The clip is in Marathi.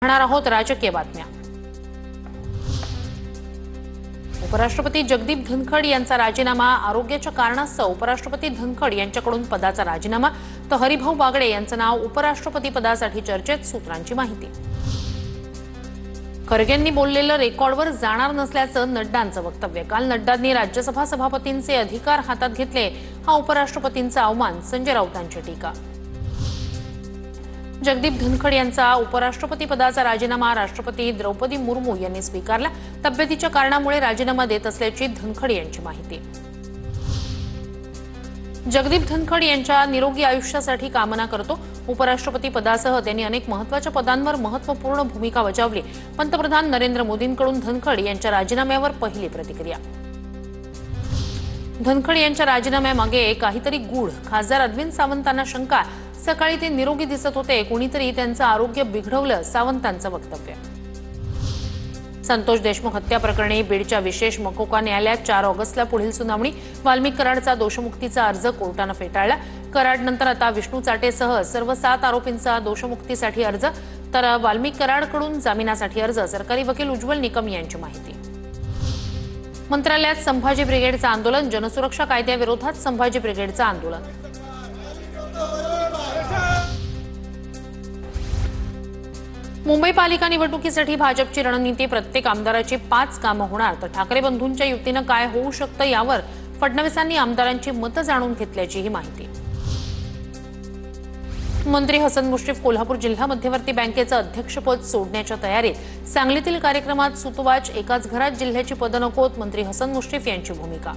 पाहणार आहोत राजकीय बातम्या। उपराष्ट्रपती जगदीप धनखड यांचा राजीनामा। आरोग्याच्या कारणास्तव उपराष्ट्रपती धनखड यांच्याकडून पदाचा राजीनामा। तर हरिभाऊ बागडे यांचं नाव उपराष्ट्रपती पदासाठी चर्चेत। सूत्रांची माहिती। खरगेंनी बोललेलं रेकॉर्डवर जाणार नसल्याचं नड्डांचं वक्तव्य। काल नड्डांनी राज्यसभा सभापतींचे अधिकार हातात घेतले, हा उपराष्ट्रपतींचा अवमान। संजय राऊतांची टीका। जगदीप धनखड यांचा उपराष्ट्रपती पदाचा राजीनामा राष्ट्रपती द्रौपदी मुर्मू यांनी स्वीकारला। तब्येतीच्या कारणामुळे राजीनामा देत असल्याची धनखड यांची माहिती। जगदीप धनखड यांच्या निरोगी आयुष्यासाठी कामना करतो। उपराष्ट्रपती पदासह त्यांनी अनेक महत्त्वाच्या पदांवर महत्त्वपूर्ण भूमिका बजावली। पंतप्रधान नरेंद्र मोदींकडून धनखड यांच्या राजीनाम्यावर पहिली प्रतिक्रिया। धनखड यांच्या राजीनाम्यामागे काहीतरी गूढ। खासदार अरविंद सावंतांना शंका। सकाळी ते निरोगी दिसत होते, कोणीतरी त्यांचं आरोग्य बिघडवलं, सावंतांचं वक्तव्य। संतोष देशमुख हत्या प्रकरणी बीडच्या विशेष मकोका न्यायालयात 4 ऑगस्टला पुढील सुनावणी। वाल्मिक कराडचा दोषमुक्तीचा अर्ज कोर्टाने फेटाळला। कराडनंतर आता विष्णू चाटेसह सर्व 7 आरोपींचा दोषमुक्तीसाठी अर्ज, तर वाल्मिक कराडकडून जामिनासाठी अर्ज। सरकारी वकील उज्ज्वल निकम यांची माहिती। मंत्रालयात संभाजी ब्रिगेडचं आंदोलन। जनसुरक्षा कायद्याविरोधात संभाजी ब्रिगेडचं आंदोलन। मुंबई पालिका निवडणुकीसाठी भाजपची रणनीती। प्रत्येक आमदाराची 5 कामं होणार। तर ठाकरे बंधूंच्या युतीनं काय होऊ शकतं यावर फडणवीसांनी आमदारांची मतं जाणून घेतल्याचीही माहिती। मंत्री हसन मुश्रीफ कोल्हापूर जिल्हा मध्यवर्ती बँकेचं अध्यक्षपद सोडण्याच्या तयारीत। सांगलीतील कार्यक्रमात सुतवाच। एकाच घरात जिल्ह्याची पदं नकोत, मंत्री हसन मुश्रीफ यांची भूमिका।